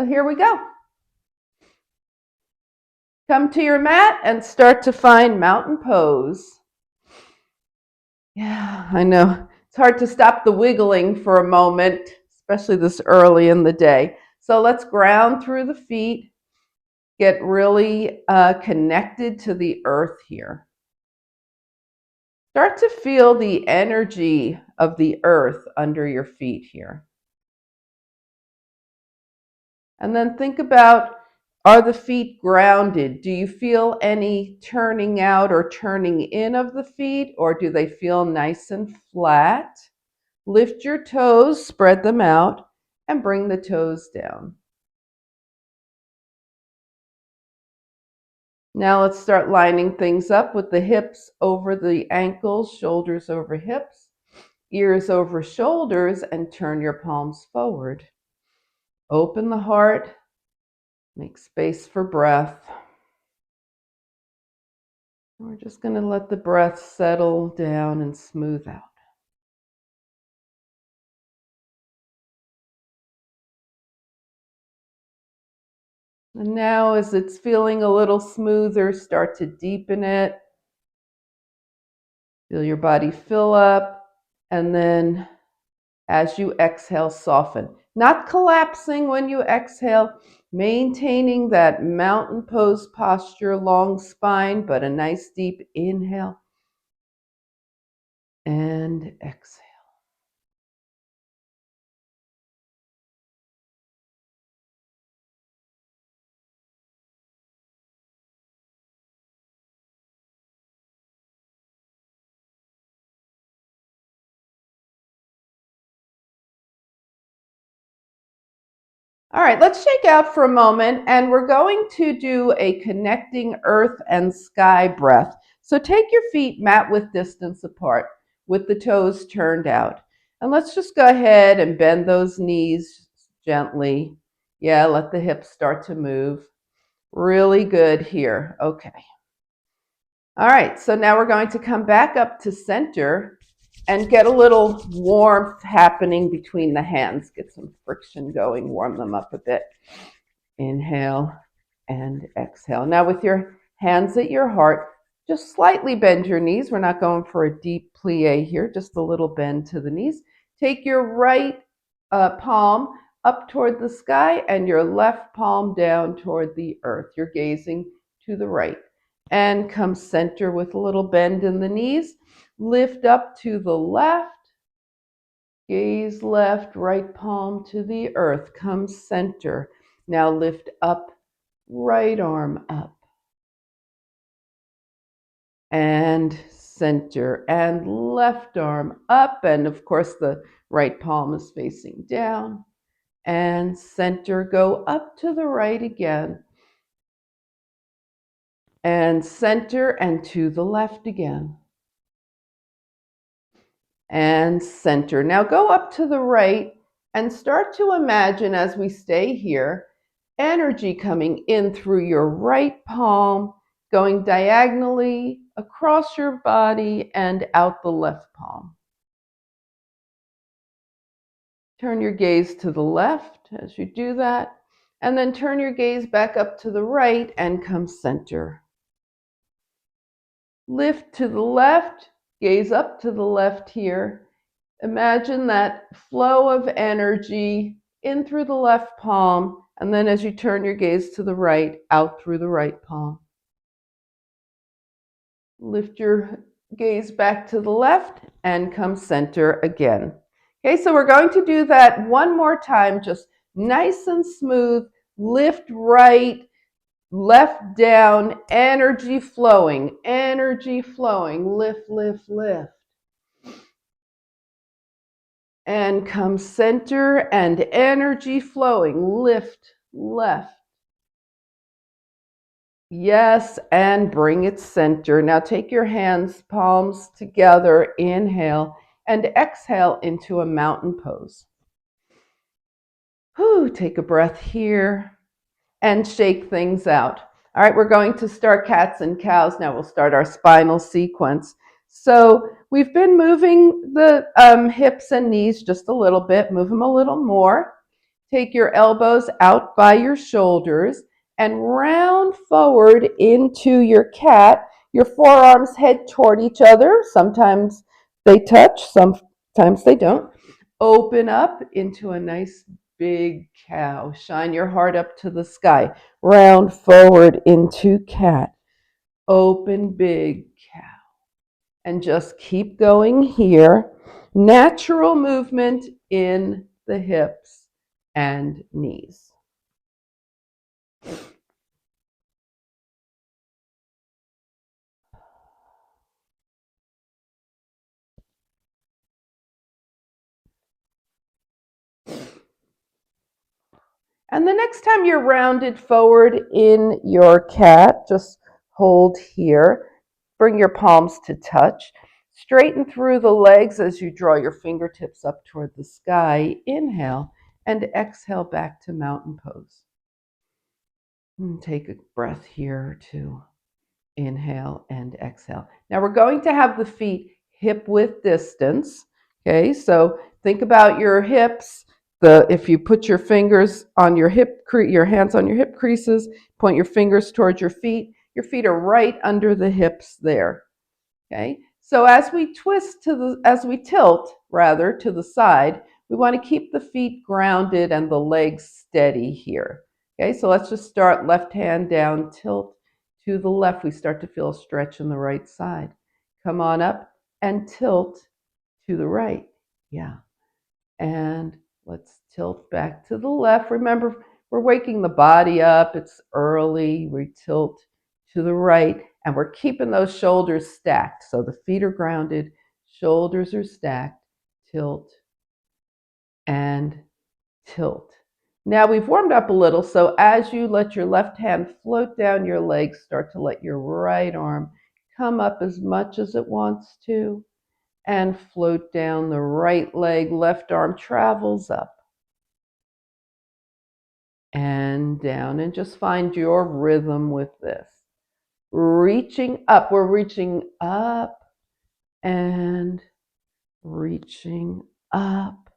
So here we go. Come to your mat and start to find mountain pose. Yeah, I know. It's hard to stop the wiggling for a moment, especially this early in the day. So let's ground through the feet, get really connected to the earth here. Start to feel the energy of the earth under your feet here. And then think about, are the feet grounded? Do you feel any turning out or turning in of the feet, or do they feel nice and flat? Lift your toes, spread them out, and bring the toes down. Now let's start lining things up with the hips over the ankles, shoulders over hips, ears over shoulders, and turn your palms forward. Open the heart, make space for breath. We're just going to let the breath settle down and smooth out. And now, as it's feeling a little smoother, start to deepen it. Feel your body fill up, and then as you exhale, soften. Not collapsing when you exhale, maintaining that mountain pose posture, long spine, but a nice deep inhale and exhale. All right, let's shake out for a moment, and we're going to do a connecting earth and sky breath. So take your feet mat width distance apart with the toes turned out. And let's just go ahead and bend those knees gently. Yeah, let the hips start to move. Really good here. Okay. All right, so now we're going to come back up to center and get a little warmth happening between the hands. Get some friction going, warm them up a bit. Inhale and exhale. Now with your hands at your heart, just slightly bend your knees. We're not going for a deep plie here, just a little bend to the knees. Take your right palm up toward the sky and your left palm down toward the earth. You're gazing to the right. And come center with a little bend in the knees. Lift up to the left. Gaze left, right palm to the earth. Come center. Now lift up, right arm up. And center. And left arm up. And of course, the right palm is facing down. And center. Go up to the right again. And center and to the left again. And center. Now go up to the right and start to imagine, as we stay here, energy coming in through your right palm, going diagonally across your body and out the left palm. Turn your gaze to the left as you do that, and then turn your gaze back up to the right and come center. Lift to the left, gaze up to the left here. Imagine that flow of energy in through the left palm, and then as you turn your gaze to the right, out through the right palm. Lift your gaze back to the left and come center again. Okay, so we're going to do that one more time, just nice and smooth. Lift right, left down, energy flowing, lift, lift, lift. And come center and energy flowing, lift, left. Yes, and bring it center. Now take your hands, palms together, inhale, and exhale into a mountain pose. Whew, take a breath here and shake things out. All right, we're going to start cats and cows. Now we'll start our spinal sequence. So we've been moving the hips and knees just a little bit, move them a little more. Take your elbows out by your shoulders and round forward into your cat. Your forearms head toward each other. Sometimes they touch, sometimes they don't. Open up into a nice big cow. Shine your heart up to the sky. Round forward into cat. Open big cow. And just keep going here. Natural movement in the hips and knees. And the next time you're rounded forward in your cat, just hold here. Bring your palms to touch. Straighten through the legs as you draw your fingertips up toward the sky. Inhale and exhale back to mountain pose. And take a breath here too. Inhale and exhale. Now we're going to have the feet hip width distance. Okay, so think about your hips. If you put your fingers on your your hands on your hip creases, point your fingers towards your feet are right under the hips there. Okay, so as we tilt rather to the side, we want to keep the feet grounded and the legs steady here. Okay, so let's just start left hand down, tilt to the left. We start to feel a stretch in the right side. Come on up and tilt to the right. Yeah, and let's tilt back to the left. Remember, we're waking the body up. It's early. We tilt to the right, and we're keeping those shoulders stacked. So the feet are grounded, shoulders are stacked, tilt and tilt. Now we've warmed up a little, so as you let your left hand float down your legs, start to let your right arm come up as much as it wants to and float down the right leg, left arm travels up and down, and just find your rhythm with this. Reaching up, we're reaching up and reaching up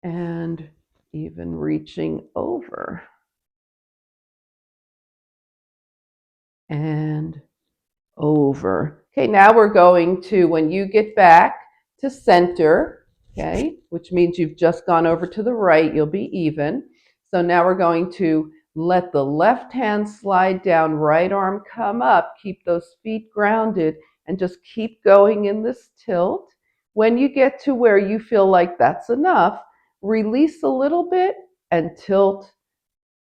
and even reaching over and over. Okay, now we're going to, when you get back to center, okay, which means you've just gone over to the right, you'll be even. So now we're going to let the left hand slide down, right arm come up, keep those feet grounded, and just keep going in this tilt. When you get to where you feel like that's enough, release a little bit and tilt,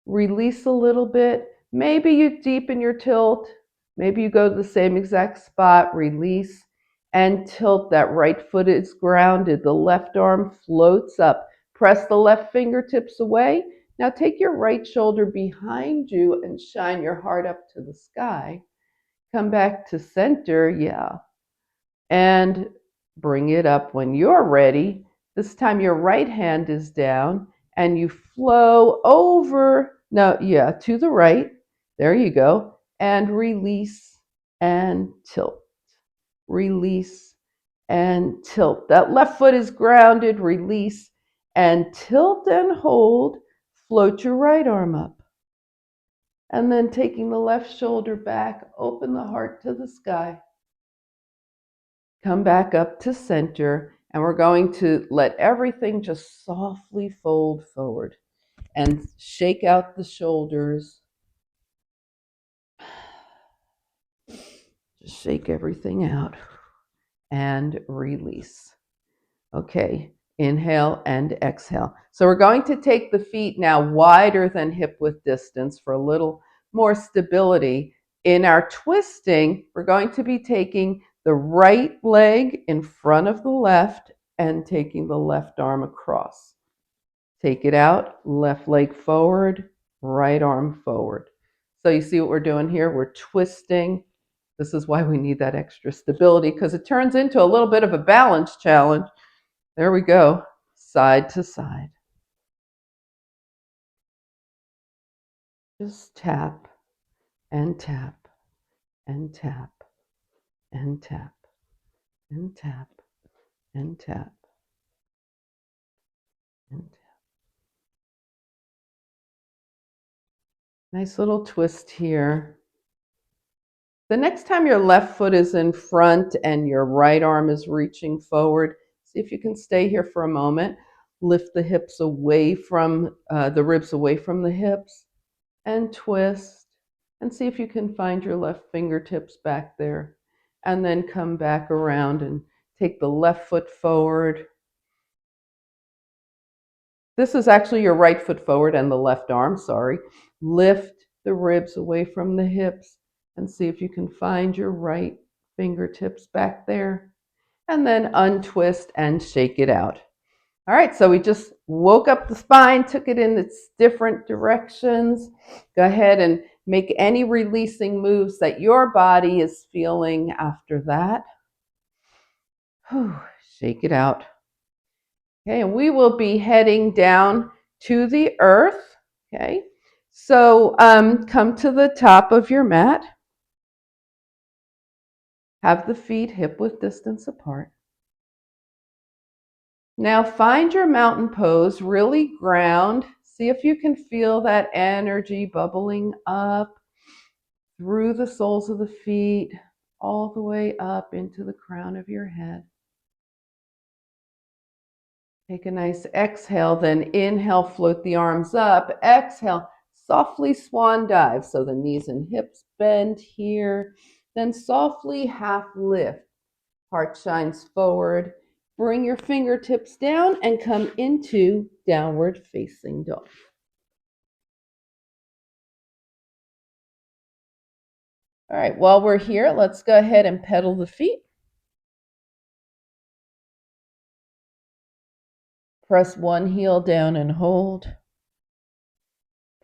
release a little bit. Maybe you deepen your tilt. Maybe you go to the same exact spot, release, and tilt. That right foot is grounded. The left arm floats up. Press the left fingertips away. Now take your right shoulder behind you and shine your heart up to the sky. Come back to center, yeah. And bring it up when you're ready. This time your right hand is down and you flow over, no, yeah, to the right. There you go. And release and tilt. Release and tilt. That left foot is grounded. Release and tilt and hold. Float your right arm up. And then taking the left shoulder back, open the heart to the sky. Come back up to center, and we're going to let everything just softly fold forward and shake out the shoulders. Just shake everything out and release. Okay, inhale and exhale. So we're going to take the feet now wider than hip width distance for a little more stability. In our twisting, we're going to be taking the right leg in front of the left and taking the left arm across. Take it out, left leg forward, right arm forward. So you see what we're doing here? We're twisting. This is why we need that extra stability, because it turns into a little bit of a balance challenge. There we go, side to side. Just tap and tap and tap and tap and tap and tap and tap. Nice little twist here. The next time your left foot is in front and your right arm is reaching forward, see if you can stay here for a moment. Lift the hips away from the ribs away from the hips and twist. And see if you can find your left fingertips back there. And then come back around and take the left foot forward. This is actually your right foot forward and the left arm, sorry. Lift the ribs away from the hips and see if you can find your right fingertips back there. And then untwist and shake it out. All right, so we just woke up the spine, took it in its different directions. Go ahead and make any releasing moves that your body is feeling after that. Whew, shake it out. Okay, and we will be heading down to the earth. Okay, so come to the top of your mat. Have the feet hip width distance apart. Now find your mountain pose, really ground. See if you can feel that energy bubbling up through the soles of the feet, all the way up into the crown of your head. Take a nice exhale, then inhale, float the arms up. Exhale, softly swan dive. So the knees and hips bend here. Then softly half lift. Heart shines forward. Bring your fingertips down and come into downward facing dog. All right, while we're here, let's go ahead and pedal the feet. Press one heel down and hold.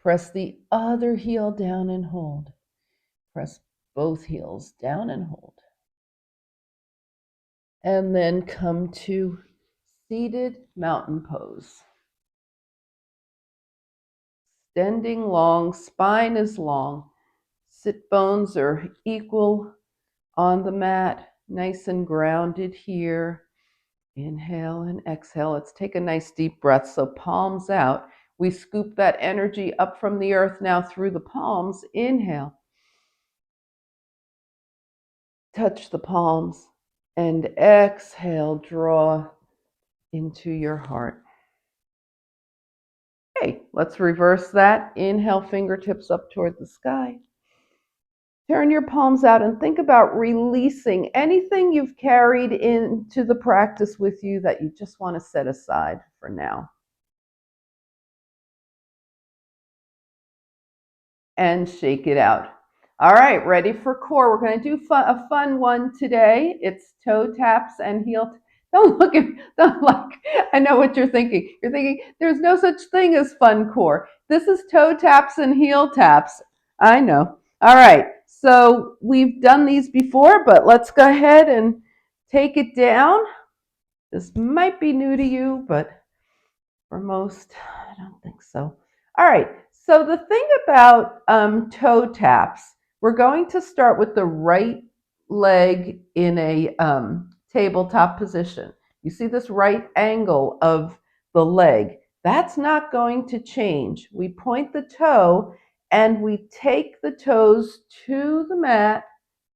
Press the other heel down and hold. Press both heels down and hold. And then come to seated mountain pose. Extending long, spine is long. Sit bones are equal on the mat, nice and grounded here. Inhale and exhale. Let's take a nice deep breath. So palms out. We scoop that energy up from the earth now through the palms. Inhale. Touch the palms. And exhale, draw into your heart. Okay, let's reverse that. Inhale, fingertips up toward the sky. Turn your palms out and think about releasing anything you've carried into the practice with you that you just want to set aside for now. And shake it out. All right, ready for core. We're going to do a fun one today. It's toe taps and heel. Don't look at, don't like, I know what you're thinking. You're thinking there's no such thing as fun core. This is toe taps and heel taps. I know. All right, so we've done these before, but let's go ahead and take it down. This might be new to you, but for most, I don't think so. All right, so the thing about toe taps, we're going to start with the right leg in a tabletop position. You see this right angle of the leg. That's not going to change. We point the toe and we take the toes to the mat,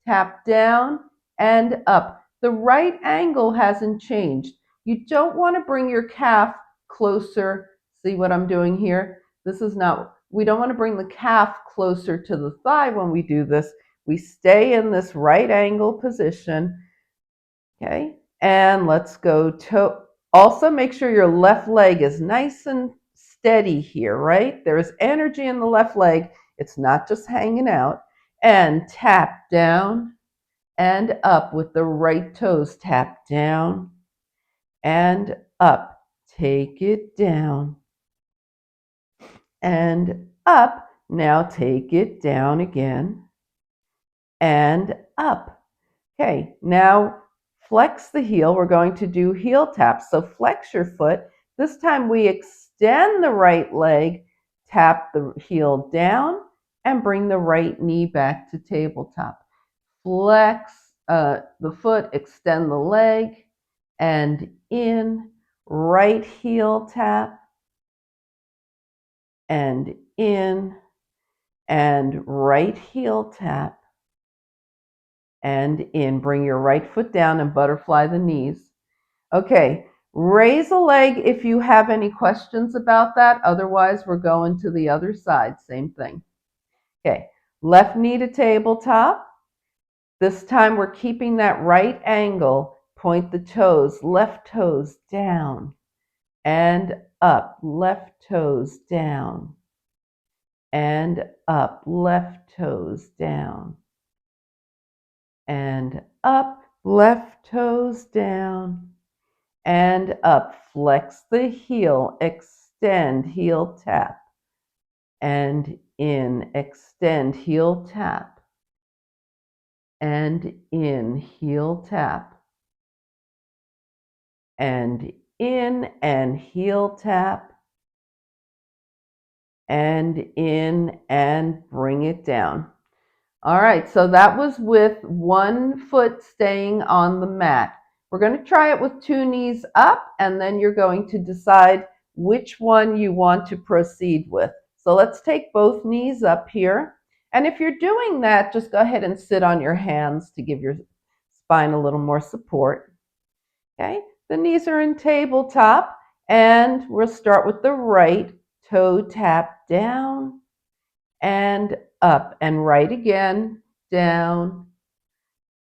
tap down and up. The right angle hasn't changed. You don't want to bring your calf closer. See what I'm doing here? This is not, we don't want to bring the calf closer to the thigh when we do this. We stay in this right angle position. Okay, and let's go toe. Also make sure your left leg is nice and steady here, right? There's energy in the left leg. It's not just hanging out. And tap down and up with the right toes. Tap down and up. Take it down and up. Now take it down again and up. Okay, now flex the heel. We're going to do heel taps. So flex your foot. This time we extend the right leg, tap the heel down, and bring the right knee back to tabletop. Flex the foot, extend the leg, and in, right heel tap, and in, and right heel tap, and in. Bring your right foot down and butterfly the knees. Okay, raise a leg if you have any questions about that. Otherwise, we're going to the other side. Same thing. Okay, left knee to tabletop. This time we're keeping that right angle. Point the toes, left toes down and up, left toes down and up, left toes down and up, left toes down and up. Flex the heel, extend, heel tap and in, extend, heel tap and in, heel tap and in, and heel tap and in, and bring it down. All right, so that was with one foot staying on the mat. We're going to try it with two knees up, and then you're going to decide which one you want to proceed with. So let's take both knees up here. And if you're doing that, just go ahead and sit on your hands to give your spine a little more support. Okay, the knees are in tabletop, and we'll start with the right toe tap down and up, and right again, down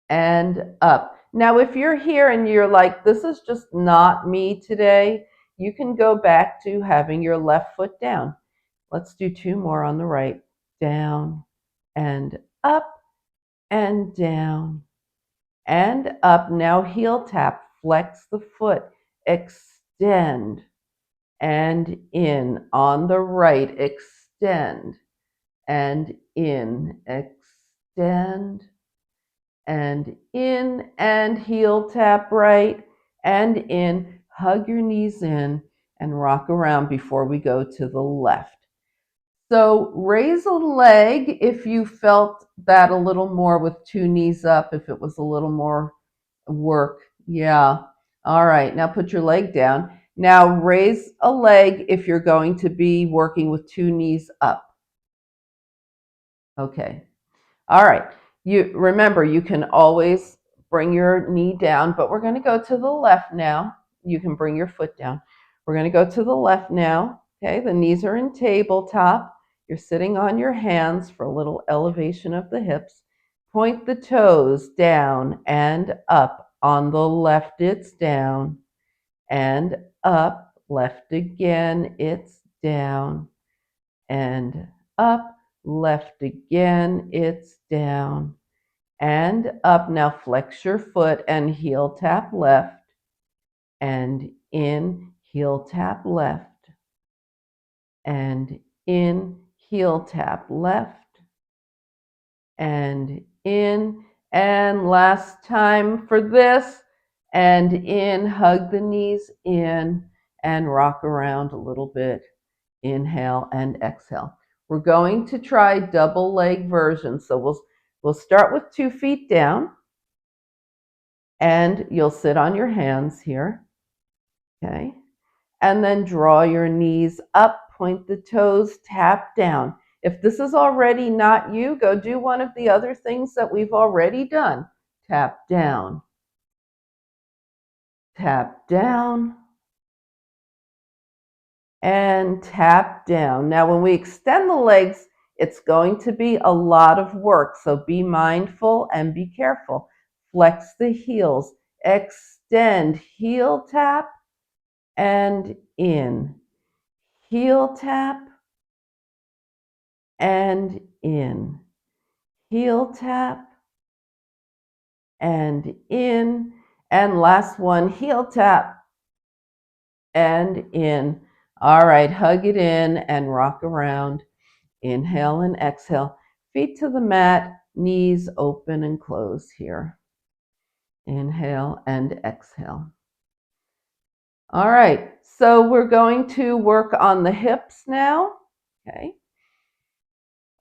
and up. Now, if you're here and you're like, this is just not me today, you can go back to having your left foot down. Let's do two more on the right. Down and up and down and up. Now heel tap, flex the foot, extend and in. On the right, extend and in, extend and in, and heel tap right and in. Hug your knees in and rock around before we go to the left. So raise a leg if you felt that a little more with two knees up, if it was a little more work. Yeah. All right. Now put your leg down. Now raise a leg if you're going to be working with two knees up. Okay. All right. You remember, you can always bring your knee down, but we're going to go to the left now. You can bring your foot down. We're going to go to the left now. Okay. The knees are in tabletop. You're sitting on your hands for a little elevation of the hips. Point the toes down and up. On the left, it's down and up. Left again, it's down and up. Left again, it's down and up. Now flex your foot and heel tap left and in, heel tap left and in, heel tap left and in. And last time for this, and in. Hug the knees in and rock around a little bit. Inhale and exhale. We're going to try double leg version. So we'll start with 2 feet down, and you'll sit on your hands here. Okay. And then draw your knees up, point the toes, tap down. If this is already not you, go do one of the other things that we've already done. Tap down, and tap down. Now, when we extend the legs, it's going to be a lot of work. So be mindful and be careful. Flex the heels, extend, heel tap, and in. Heel tap and in. Heel tap and in. And last one, heel tap and in. All right, hug it in and rock around. Inhale and exhale. Feet to the mat, knees open and close here. Inhale and exhale. All right, so we're going to work on the hips now. Okay.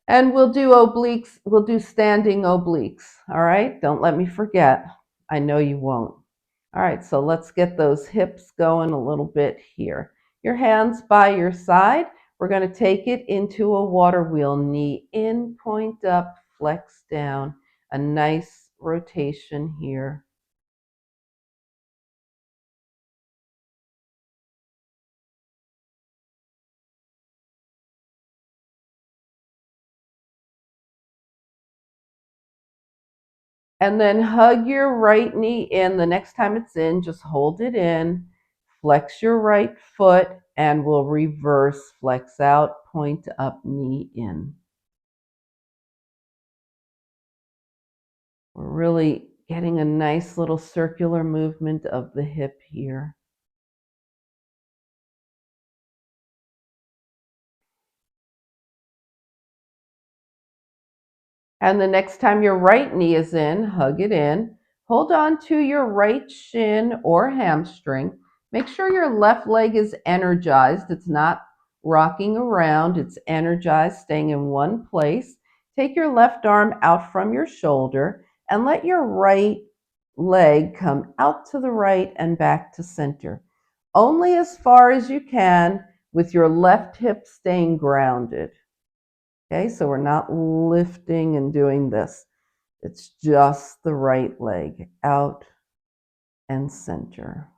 And we'll do obliques, we'll do standing obliques. All right, don't let me forget. I know you won't. All right, so let's get those hips going a little bit here. Your hands by your side. we're going to take it into a water wheel. Knee in, point up, flex down. A nice rotation here. And then hug your right knee in. The next time it's in, just hold it in. Flex your right foot and we'll reverse. Flex out, point up, knee in. We're really getting a nice little circular movement of the hip here. And the next time your right knee is in, hug it in. Hold on to your right shin or hamstring. Make sure your left leg is energized. It's not rocking around. It's energized, staying in one place. Take your left arm out from your shoulder and let your right leg come out to the right and back to center. Only as far as you can with your left hip staying grounded. Okay, so we're not lifting and doing this. It's just the right leg out and center.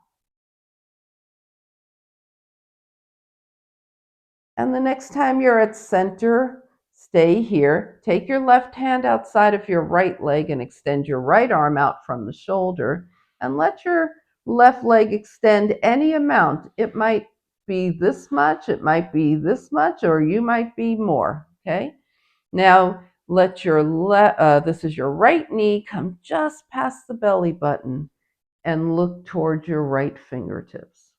And the next time you're at center, stay here. Take your left hand outside of your right leg and extend your right arm out from the shoulder. And let your left leg extend any amount. It might be this much, it might be this much, or you might be more. Okay? Now, let your this is your right knee come just past the belly button and look towards your right fingertips.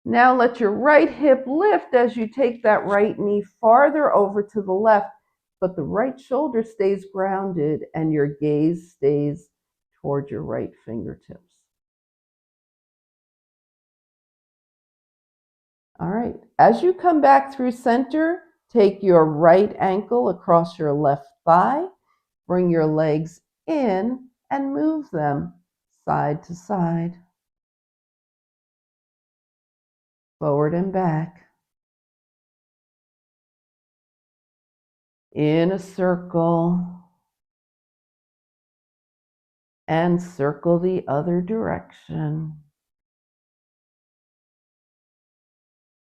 Now let your right hip lift as you take that right knee farther over to the left, but the right shoulder stays grounded and your gaze stays toward your right fingertips. All right, as you come back through center, take your right ankle across your left thigh. Bring your legs in and move them side to side, forward and back, in a circle, and circle the other direction.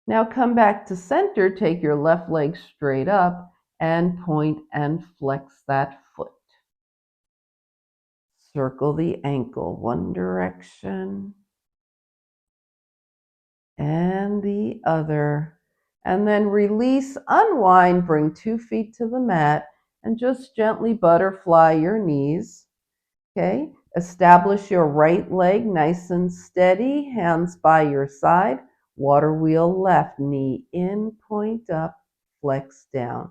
Now come back to center, take your left leg straight up and point and flex that foot. Circle the ankle, one direction and the other. And then release, unwind, bring 2 feet to the mat and just gently butterfly your knees. Okay, establish your right leg nice and steady, hands by your side, water wheel left, knee in, point up, flex down.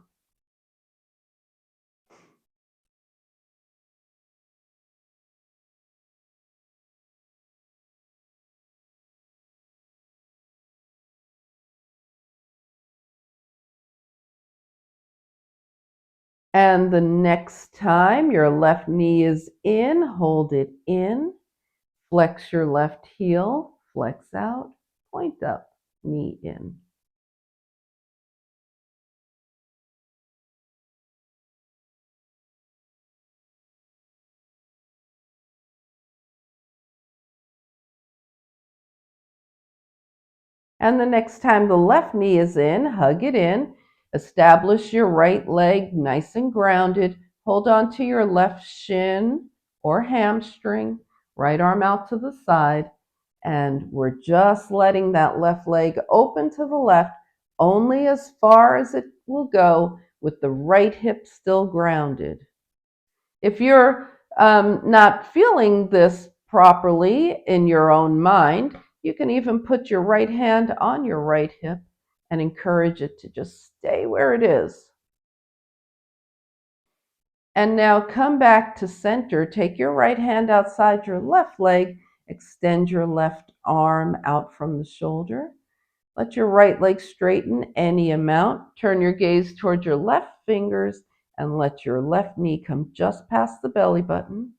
And the next time your left knee is in, hold it in, flex your left heel, flex out, point up, knee in. And the next time the left knee is in, hug it in, establish your right leg nice and grounded, hold on to your left shin or hamstring, right arm out to the side, and we're just letting that left leg open to the left only as far as it will go with the right hip still grounded. If you're not feeling this properly in your own mind, you can even put your right hand on your right hip and encourage it to just stay where it is. And now come back to center. Take your right hand outside your left leg. Extend your left arm out from the shoulder. Let your right leg straighten any amount. Turn your gaze towards your left fingers and let your left knee come just past the belly button.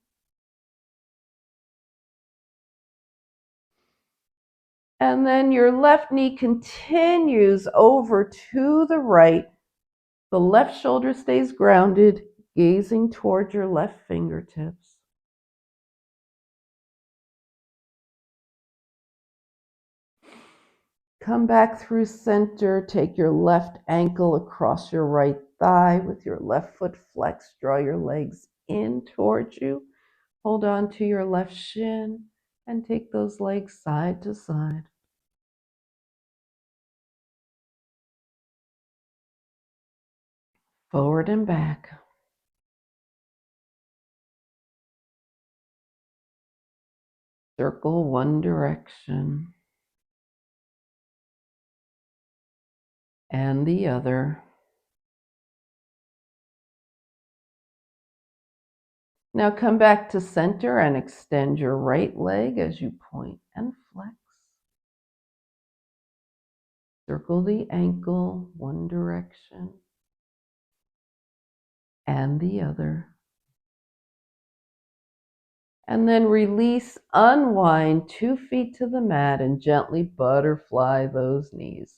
And then your left knee continues over to the right. The left shoulder stays grounded, gazing toward your left fingertips. Come back through center. Take your left ankle across your right thigh with your left foot flexed. Draw your legs in towards you. Hold on to your left shin and take those legs side to side. Forward and back. Circle one direction and the other. Now come back to center and extend your right leg as you point and flex. Circle the ankle one direction and the other. And then release, unwind 2 feet to the mat and gently butterfly those knees.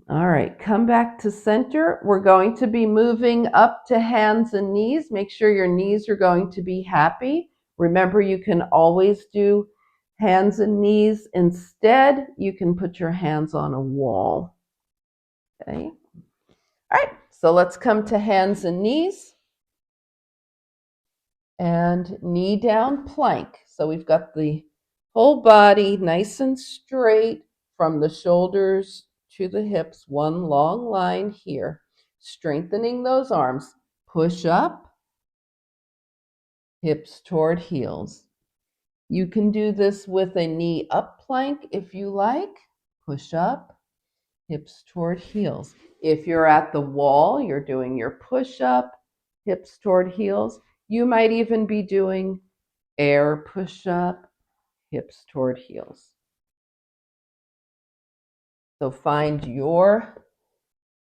All right, come back to center. We're going to be moving up to hands and knees. Make sure your knees are going to be happy. Remember, you can always do hands and knees. Instead, you can put your hands on a wall. Okay. All right, so let's come to hands and knees. And knee down plank. So we've got the whole body nice and straight from the shoulders to the hips, one long line here. Strengthening those arms. Push up, hips toward heels. You can do this with a knee up plank if you like. Push up, hips toward heels. If you're at the wall, you're doing your push up, hips toward heels. You might even be doing air push up, hips toward heels. So find your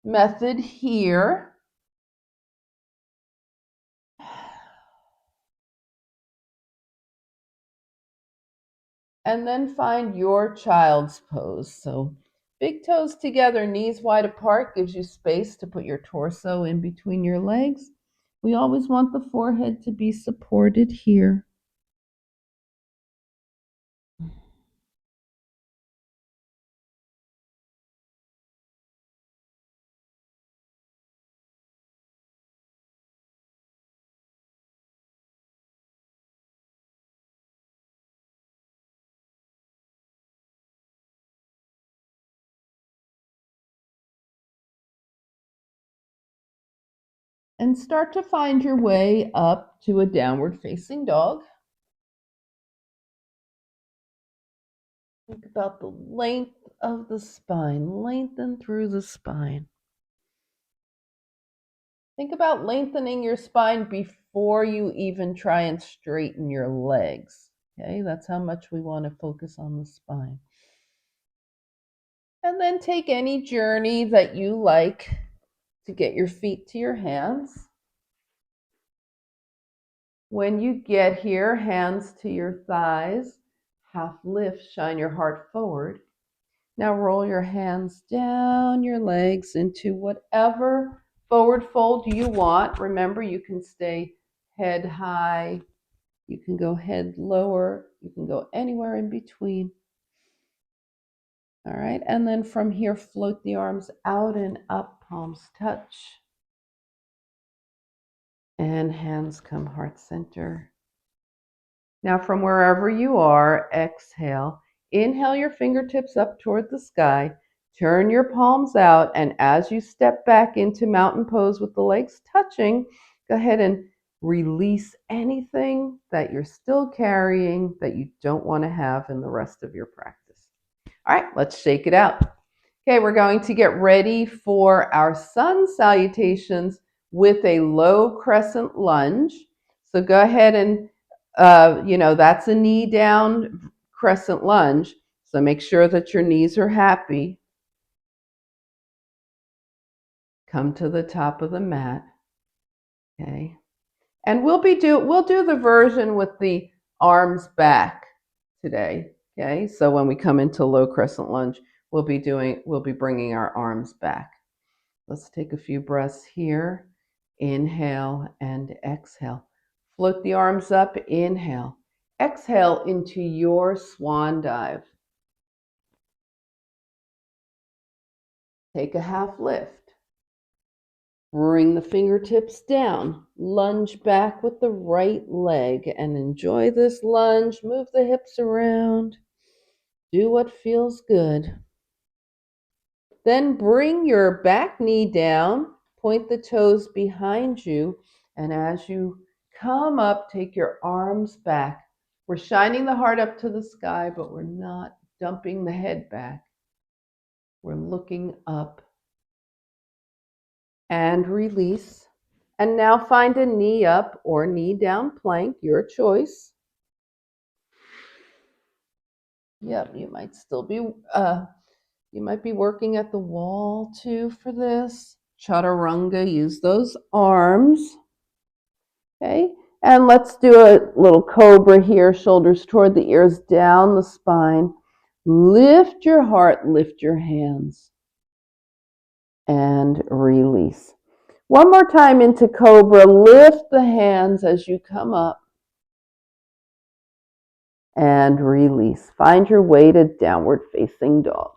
method here. And then find your child's pose. So big toes together, knees wide apart, gives you space to put your torso in between your legs. We always want the forehead to be supported here. And start to find your way up to a downward facing dog. Think about the length of the spine, lengthen through the spine. Think about lengthening your spine before you even try and straighten your legs. Okay, that's how much we want to focus on the spine. And then take any journey that you like to get your feet to your hands. When you get here, hands to your thighs, half lift, shine your heart forward. Now roll your hands down your legs into whatever forward fold you want. Remember, you can stay head high, you can go head lower, you can go anywhere in between. All right, and then from here, float the arms out and up, palms touch. And hands come heart center. Now from wherever you are, exhale. Inhale your fingertips up toward the sky. Turn your palms out, and as you step back into mountain pose with the legs touching, go ahead and release anything that you're still carrying that you don't want to have in the rest of your practice. All right, let's shake it out. Okay, we're going to get ready for our sun salutations with a low crescent lunge. So go ahead and, that's a knee down crescent lunge. So make sure that your knees are happy. Come to the top of the mat. Okay. And we'll do the version with the arms back today. Okay, so when we come into low crescent lunge, we'll be bringing our arms back. Let's take a few breaths here. Inhale and exhale. Float the arms up, inhale. Exhale into your swan dive. Take a half lift. Bring the fingertips down. Lunge back with the right leg and enjoy this lunge. Move the hips around. Do what feels good. Then bring your back knee down. Point the toes behind you. And as you come up, take your arms back. We're shining the heart up to the sky, but we're not dumping the head back. We're looking up. And release. And now find a knee up or knee down plank, your choice. Yep, you might still be, you might be working at the wall too for this. Chaturanga, use those arms. Okay, and let's do a little cobra here, shoulders toward the ears, down the spine. Lift your heart, lift your hands, and release. One more time into cobra, lift the hands as you come up and release. Find your way to downward facing dog.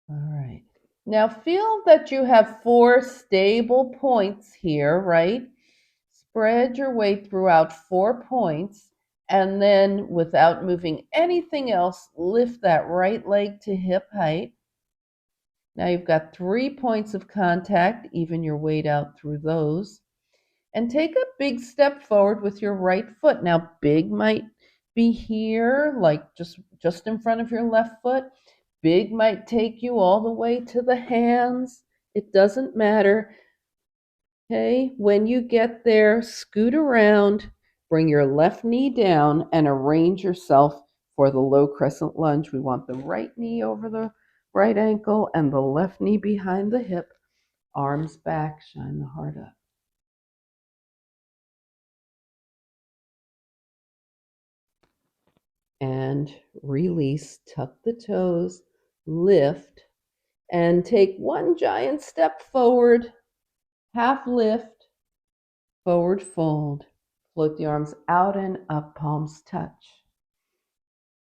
All right. Now feel that you have 4 stable points here, right? Spread your weight throughout 4 points, and then without moving anything else, lift that right leg to hip height. Now you've got 3 points of contact, even your weight out through those. And take a big step forward with your right foot. Now big might be here, like just in front of your left foot. Big might take you all the way to the hands. It doesn't matter. Okay, when you get there, scoot around, bring your left knee down, and arrange yourself for the low crescent lunge. We want the right knee over the right ankle and the left knee behind the hip. Arms back, shine the heart up. And release, tuck the toes, lift, and take one giant step forward, half lift, forward fold. Float the arms out and up, palms touch.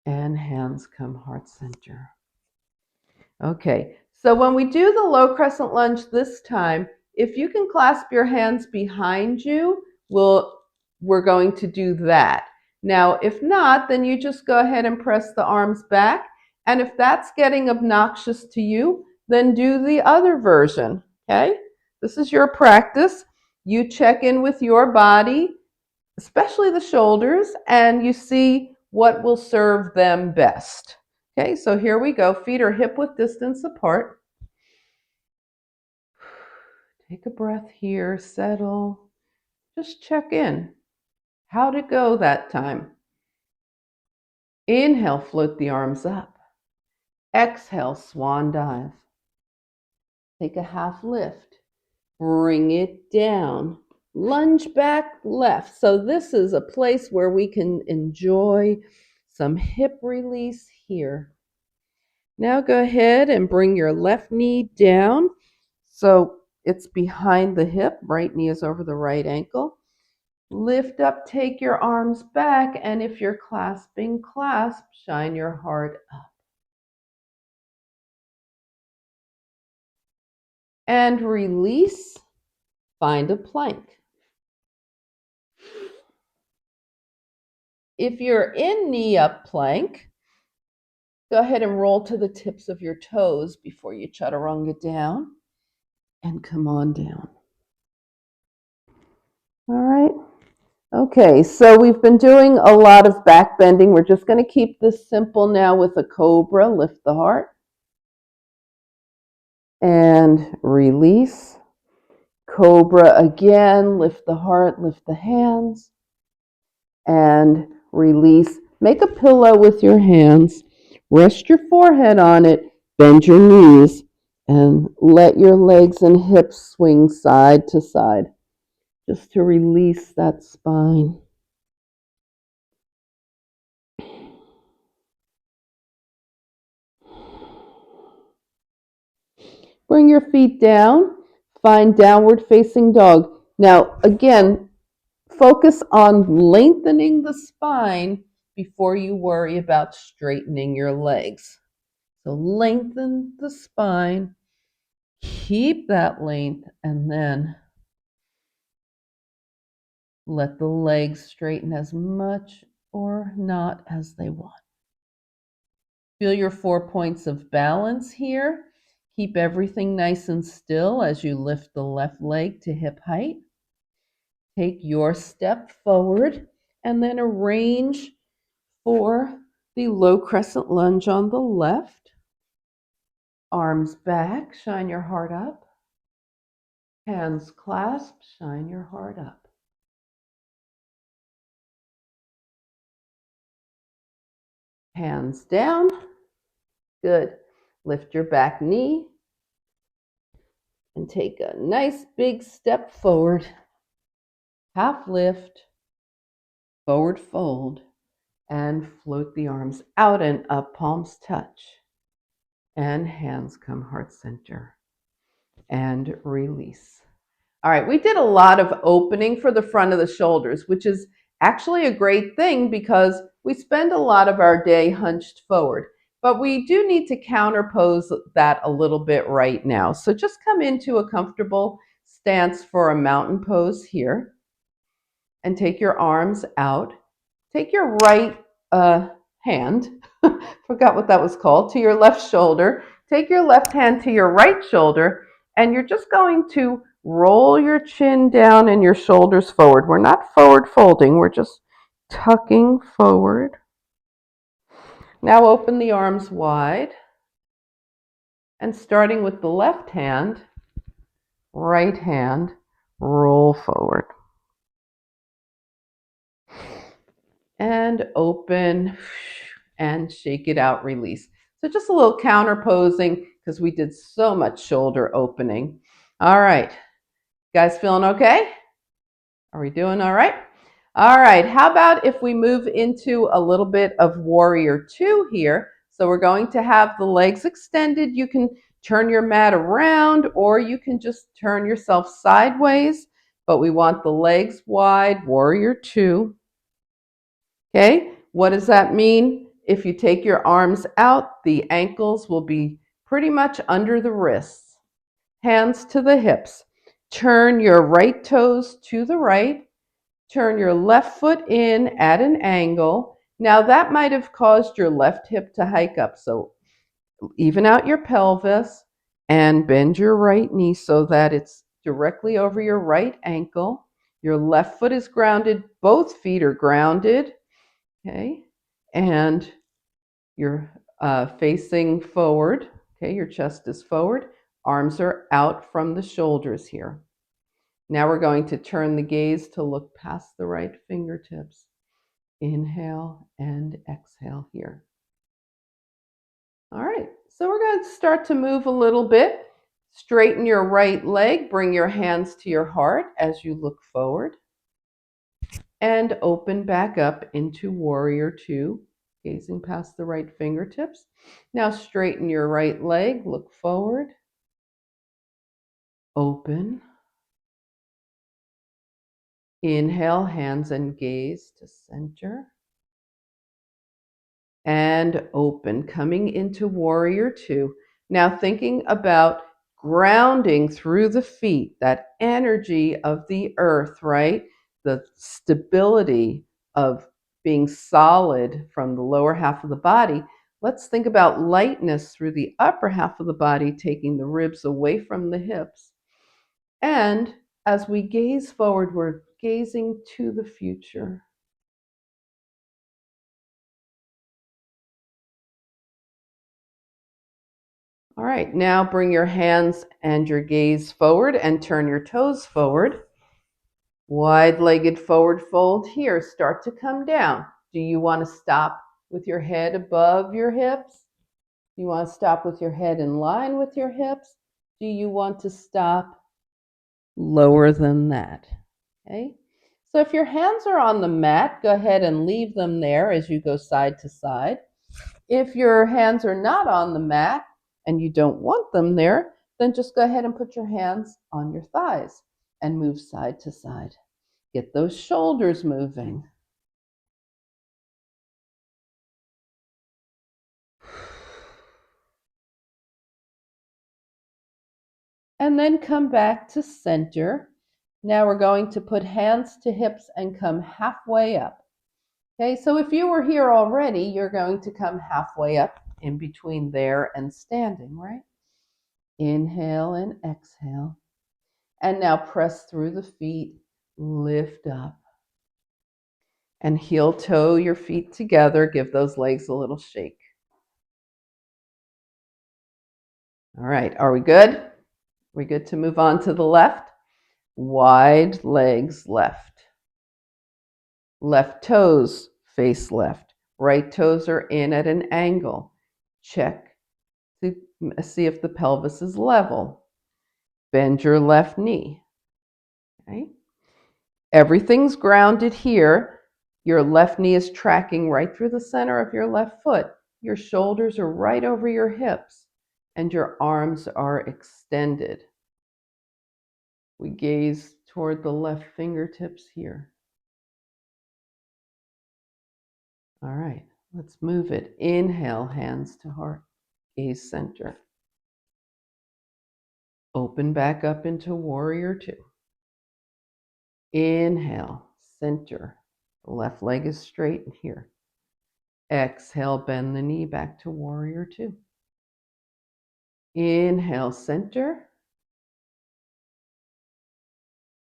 And hands come heart center. Okay, so when we do the low crescent lunge this time, if you can clasp your hands behind you, we're going to do that. Now, if not, then you just go ahead and press the arms back. And if that's getting obnoxious to you, then do the other version, okay? This is your practice. You check in with your body, especially the shoulders, and you see what will serve them best. Okay, so here we go. Feet are hip width distance apart. Take a breath here, settle. Just check in. How'd it go that time? Inhale, float the arms up. Exhale, swan dive. Take a half lift. Bring it down. Lunge back left. So this is a place where we can enjoy some hip release here. Now go ahead and bring your left knee down so it's behind the hip. Right knee is over the right ankle. Lift up, take your arms back, and if you're clasping, clasp, shine your heart up. And release, find a plank. If you're in knee up plank, go ahead and roll to the tips of your toes before you chaturanga down and come on down. All right. Okay, so we've been doing a lot of back bending. We're just going to keep this simple now with a cobra. Lift the heart and release. Cobra again. Lift the heart, lift the hands and release. Make a pillow with your hands. Rest your forehead on it. Bend your knees and let your legs and hips swing side to side just to release that spine. Bring your feet down. Find downward facing dog. Now, again, focus on lengthening the spine before you worry about straightening your legs. So lengthen the spine, keep that length, and then let the legs straighten as much or not as they want. Feel your 4 points of balance here. Keep everything nice and still as you lift the left leg to hip height. Take your step forward and then arrange for the low crescent lunge on the left. Arms back, shine your heart up. Hands clasped, shine your heart up. Hands down. Good. Lift your back knee and take a nice big step forward. Half lift, forward fold, and float the arms out and up, palms touch. And hands come heart center. And release. All right, we did a lot of opening for the front of the shoulders, which is actually a great thing because we spend a lot of our day hunched forward. But we do need to counterpose that a little bit right now. So just come into a comfortable stance for a mountain pose here and take your arms out. Take your right hand, forgot what that was called, to your left shoulder. Take your left hand to your right shoulder, and you're just going to roll your chin down and your shoulders forward. We're not forward folding, we're just tucking forward. Now open the arms wide, and starting with the left hand, right hand, roll forward. And open and shake it out, release. So just a little counter posing because we did so much shoulder opening. All right, guys feeling okay? Are we doing all right? All right, how about if we move into a little bit of warrior two here? So we're going to have the legs extended. You can turn your mat around or you can just turn yourself sideways, but we want the legs wide, warrior two. Okay, what does that mean? If you take your arms out, the ankles will be pretty much under the wrists. Hands to the hips. Turn your right toes to the right. Turn your left foot in at an angle. Now that might have caused your left hip to hike up. So even out your pelvis and bend your right knee so that it's directly over your right ankle. Your left foot is grounded. Both feet are grounded. Okay, and you're facing forward. Okay, your chest is forward. Arms are out from the shoulders here. Now we're going to turn the gaze to look past the right fingertips. Inhale and exhale here. All right, so we're going to start to move a little bit. Straighten your right leg. Bring your hands to your heart as you look forward. And open back up into warrior two, gazing past the right fingertips. Now straighten your right leg, look forward, open. Inhale, hands and gaze to center. And open, coming into warrior two. Now thinking about grounding through the feet, that energy of the earth, right? The stability of being solid from the lower half of the body. Let's think about lightness through the upper half of the body, taking the ribs away from the hips. And as we gaze forward, we're gazing to the future. All right, now bring your hands and your gaze forward and turn your toes forward. Wide-legged forward fold here. Start to come down. Do you want to stop with your head above your hips? Do you want to stop with your head in line with your hips? Do you want to stop lower than that? Okay. So if your hands are on the mat, go ahead and leave them there as you go side to side. If your hands are not on the mat and you don't want them there, then just go ahead and put your hands on your thighs and move side to side. Get those shoulders moving. And then come back to center. Now we're going to put hands to hips and come halfway up. Okay, so if you were here already, you're going to come halfway up in between there and standing, right? Inhale and exhale. And now press through the feet, lift up. And heel toe your feet together. Give those legs a little shake. All right, are we good? We good to move on to the left? Wide legs left. Left toes face left. Right toes are in at an angle. Check to see if the pelvis is level. Bend your left knee. Okay? Everything's grounded here. Your left knee is tracking right through the center of your left foot. Your shoulders are right over your hips, and your arms are extended. We gaze toward the left fingertips here. All right, let's move it. Inhale, hands to heart, gaze center. Open back up into warrior two. Inhale, center. The left leg is straight here. Exhale, bend the knee back to warrior two. Inhale, center.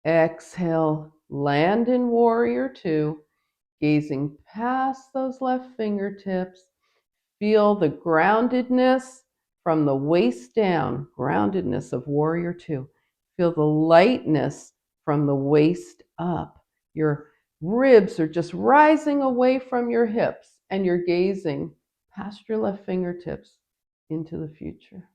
Exhale, land in warrior two, gazing past those left fingertips. Feel the groundedness from the waist down, groundedness of warrior two. Feel the lightness from the waist up. Your ribs are just rising away from your hips, and you're gazing past your left fingertips into the future.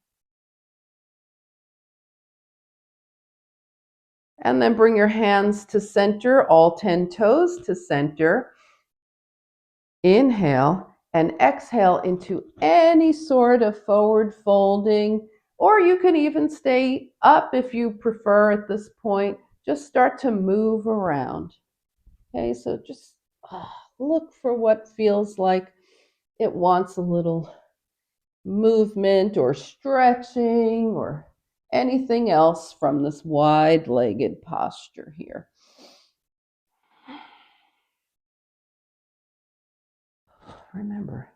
And then bring your hands to center, all 10 toes to center. Inhale and exhale into any sort of forward folding, or you can even stay up if you prefer at this point. Just start to move around. Okay, so just look for what feels like it wants a little movement or stretching or anything else from this wide-legged posture here. Remember,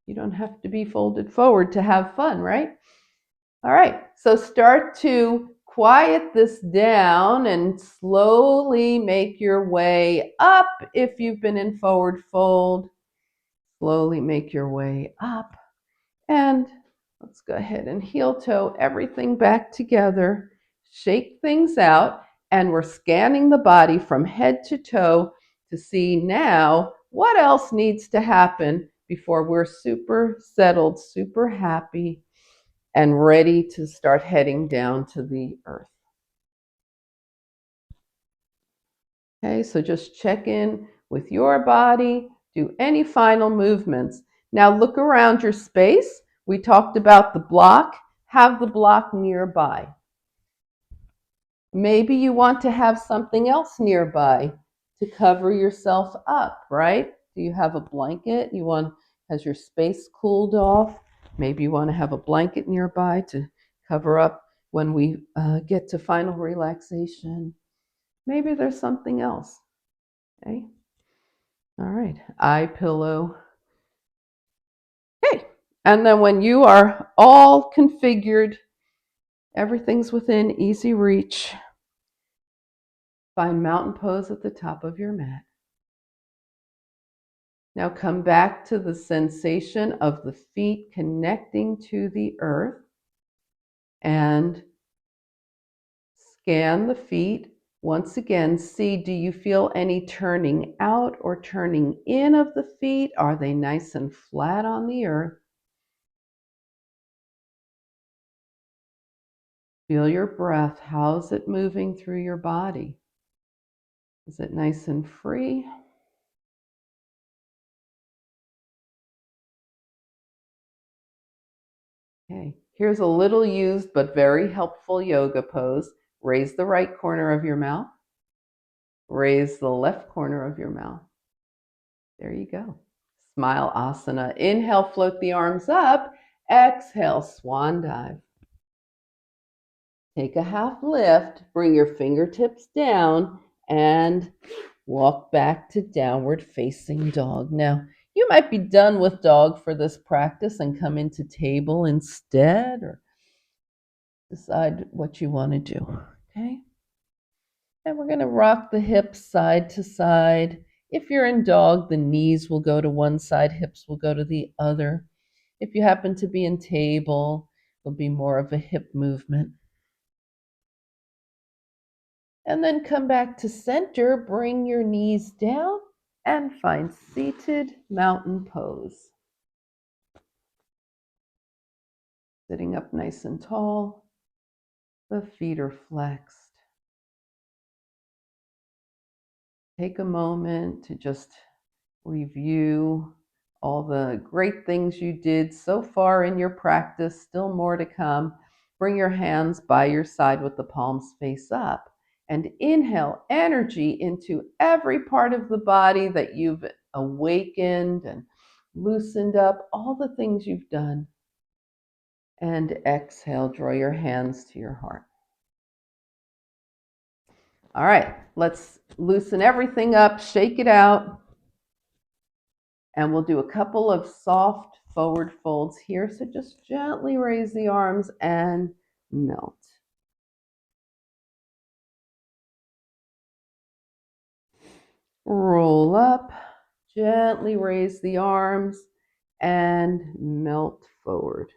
you don't have to be folded forward to have fun, right? All right, so start to quiet this down and slowly make your way up. If you've been in forward fold, slowly make your way up. And let's go ahead and heel toe everything back together. Shake things out, and we're scanning the body from head to toe to see now what else needs to happen before we're super settled, super happy, and ready to start heading down to the earth. Okay, so just check in with your body, do any final movements. Now look around your space. We talked about the block. Have the block nearby. Maybe you want to have something else nearby to cover yourself up, right? Do you have a blanket? Has your space cooled off? Maybe you want to have a blanket nearby to cover up when we get to final relaxation. Maybe there's something else. Okay. All right. Eye pillow. Okay. And then when you are all configured, everything's within easy reach, find mountain pose at the top of your mat. Now come back to the sensation of the feet connecting to the earth and scan the feet Once again, see, do you feel any turning out or turning in of the feet? Are they nice and flat on the earth? Feel your breath. How's it moving through your body? Is it nice and free? Okay, here's a little used but very helpful yoga pose. Raise the right corner of your mouth. Raise the left corner of your mouth. There you go. Smile asana. Inhale, float the arms up. Exhale, swan dive. Take a half lift, bring your fingertips down, and walk back to downward facing dog. Now, you might be done with dog for this practice and come into table instead, or decide what you want to do. Okay? And we're going to rock the hips side to side. If you're in dog, the knees will go to one side, hips will go to the other. If you happen to be in table, it'll be more of a hip movement. And then come back to center, bring your knees down, and find seated mountain pose. Sitting up nice and tall, the feet are flexed. Take a moment to just review all the great things you did so far in your practice, still more to come. Bring your hands by your side with the palms face up and inhale energy into every part of the body that you've awakened and loosened up, all the things you've done. And exhale, draw your hands to your heart. All right, let's loosen everything up, shake it out. And we'll do a couple of soft forward folds here. So just gently raise the arms and melt. Roll up, gently raise the arms and melt forward.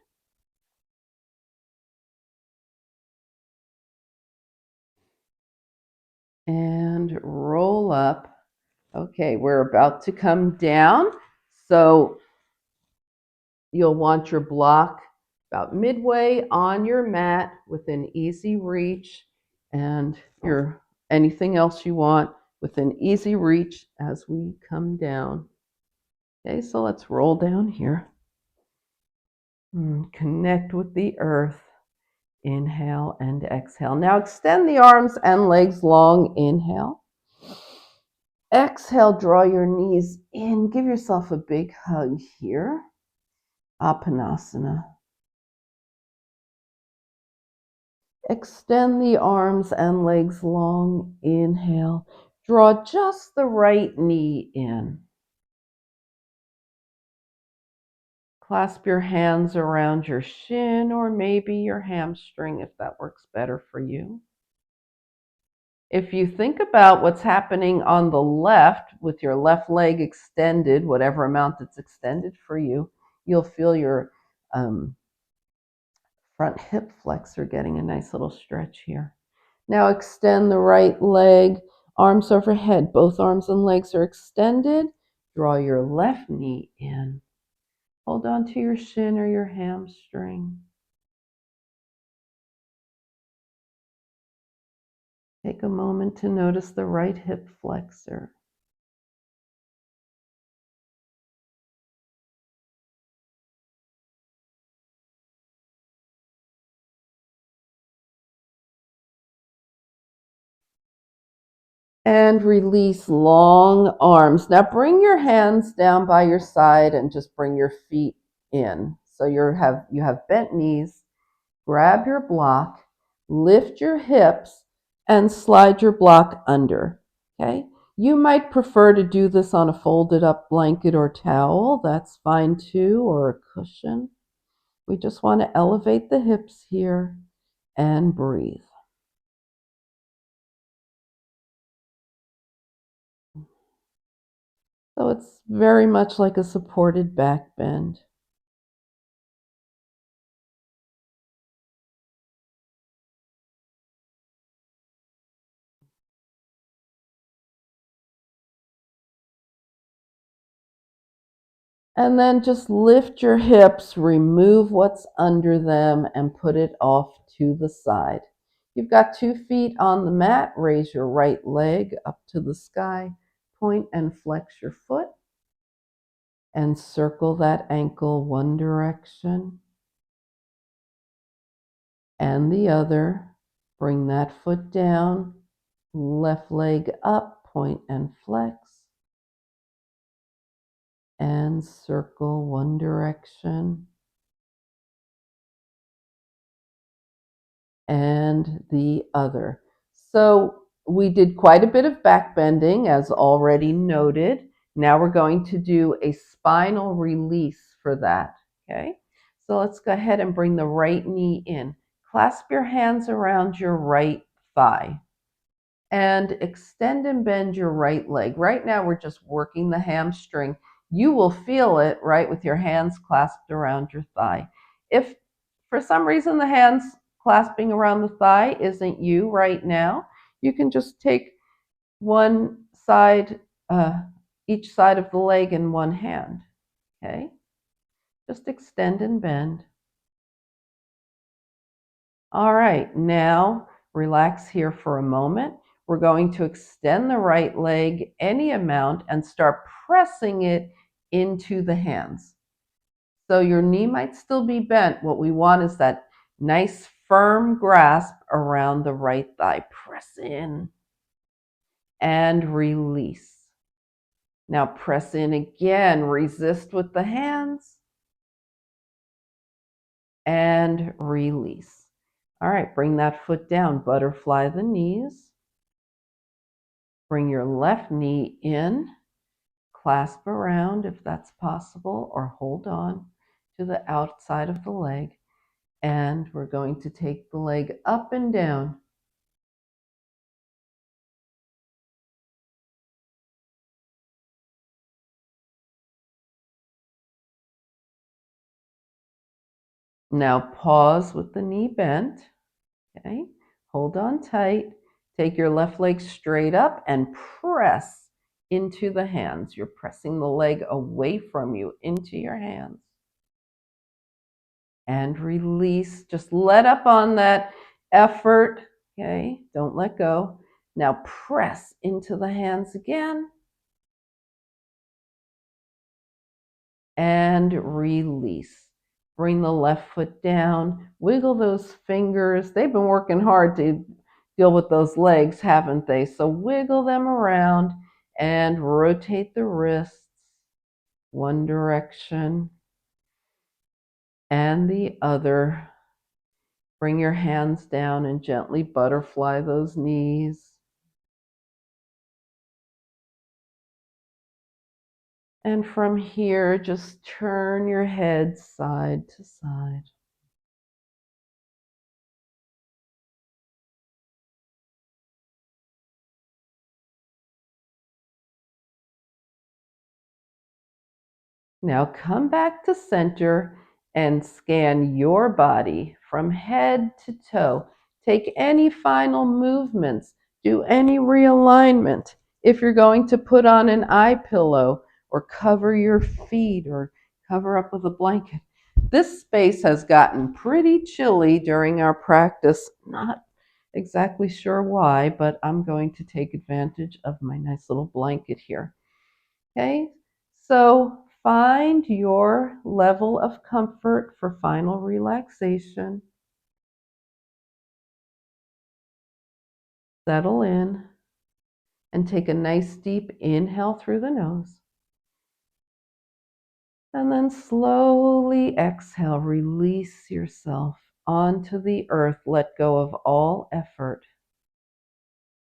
And roll up. Okay, we're about to come down. So you'll want your block about midway on your mat within easy reach, and your anything else you want within easy reach as we come down. Okay, so let's roll down here. Connect with the earth. Inhale and exhale. Now extend the arms and legs long. Inhale. Exhale, draw your knees in. Give yourself a big hug here. Apanasana. Extend the arms and legs long. Inhale. Draw just the right knee in. Clasp your hands around your shin or maybe your hamstring if that works better for you. If you think about what's happening on the left with your left leg extended, whatever amount it's extended for you, you'll feel your front hip flexor getting a nice little stretch here. Now extend the right leg, arms overhead. Both arms and legs are extended. Draw your left knee in. Hold on to your shin or your hamstring. Take a moment to notice the right hip flexor. And release long arms. Now bring your hands down by your side and just bring your feet in. So you have bent knees. Grab your block, lift your hips, and slide your block under. Okay? You might prefer to do this on a folded up blanket or towel. That's fine too, or a cushion. We just want to elevate the hips here and breathe. So it's very much like a supported back bend. And then just lift your hips, remove what's under them, and put it off to the side. You've got 2 feet on the mat. Raise your right leg up to the sky. Point and flex your foot. And circle that ankle one direction and the other. Bring that foot down. Left leg up. Point and flex. And circle one direction and the other. So we did quite a bit of back bending, as already noted. Now we're going to do a spinal release for that, okay? So let's go ahead and bring the right knee in. Clasp your hands around your right thigh and extend and bend your right leg. Right now we're just working the hamstring. You will feel it, right, with your hands clasped around your thigh. If for some reason the hands clasping around the thigh isn't you right now, you can just take one side, each side of the leg in one hand, okay? Just extend and bend. All right, now relax here for a moment. We're going to extend the right leg any amount and start pressing it into the hands. So your knee might still be bent. What we want is that nice firm grasp around the right thigh. Press in and release. Now press in again. Resist with the hands and release. All right, bring that foot down. Butterfly the knees. Bring your left knee in, clasp around if that's possible, or hold on to the outside of the leg. And we're going to take the leg up and down. Now pause with the knee bent. Okay, hold on tight. Take your left leg straight up and press into the hands. You're pressing the leg away from you into your hands. And release. Just let up on that effort. Okay, don't let go. Now press into the hands again. And release. Bring the left foot down. Wiggle those fingers. They've been working hard to deal with those legs, haven't they? So wiggle them around and rotate the wrists one direction and the other. Bring your hands down and gently butterfly those knees. And from here, just turn your head side to side. Now come back to center and scan your body from head to toe. Take any final movements. Do any realignment. If you're going to put on an eye pillow or cover your feet or cover up with a blanket. This space has gotten pretty chilly during our practice. Not exactly sure why, but I'm going to take advantage of my nice little blanket here. Okay, so find your level of comfort for final relaxation. Settle in and take a nice deep inhale through the nose. And then slowly exhale, release yourself onto the earth. Let go of all effort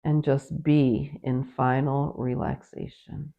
and just be in final relaxation.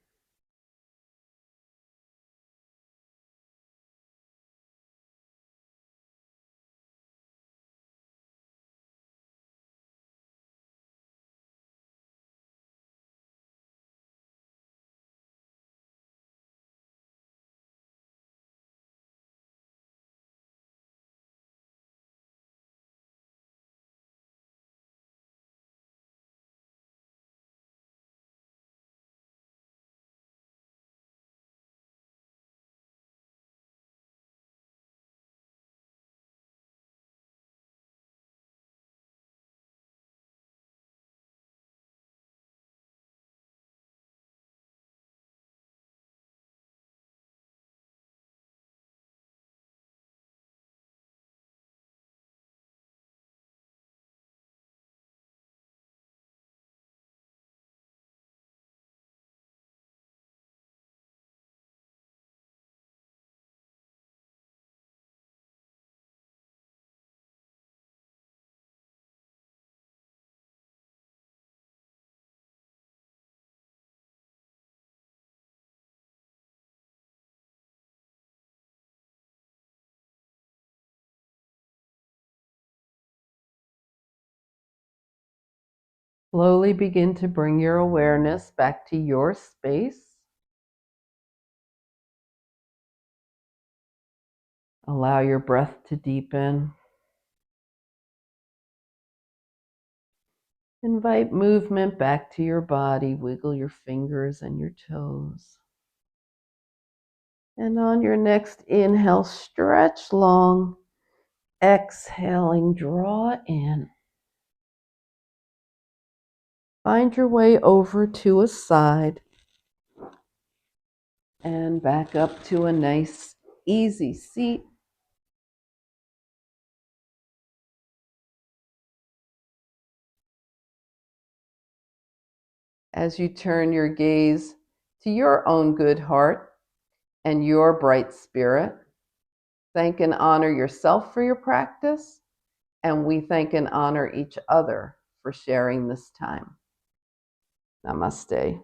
Slowly begin to bring your awareness back to your space. Allow your breath to deepen. Invite movement back to your body. Wiggle your fingers and your toes. And on your next inhale, stretch long. Exhaling, draw in. Find your way over to a side and back up to a nice, easy seat. As you turn your gaze to your own good heart and your bright spirit, thank and honor yourself for your practice, and we thank and honor each other for sharing this time. Namaste.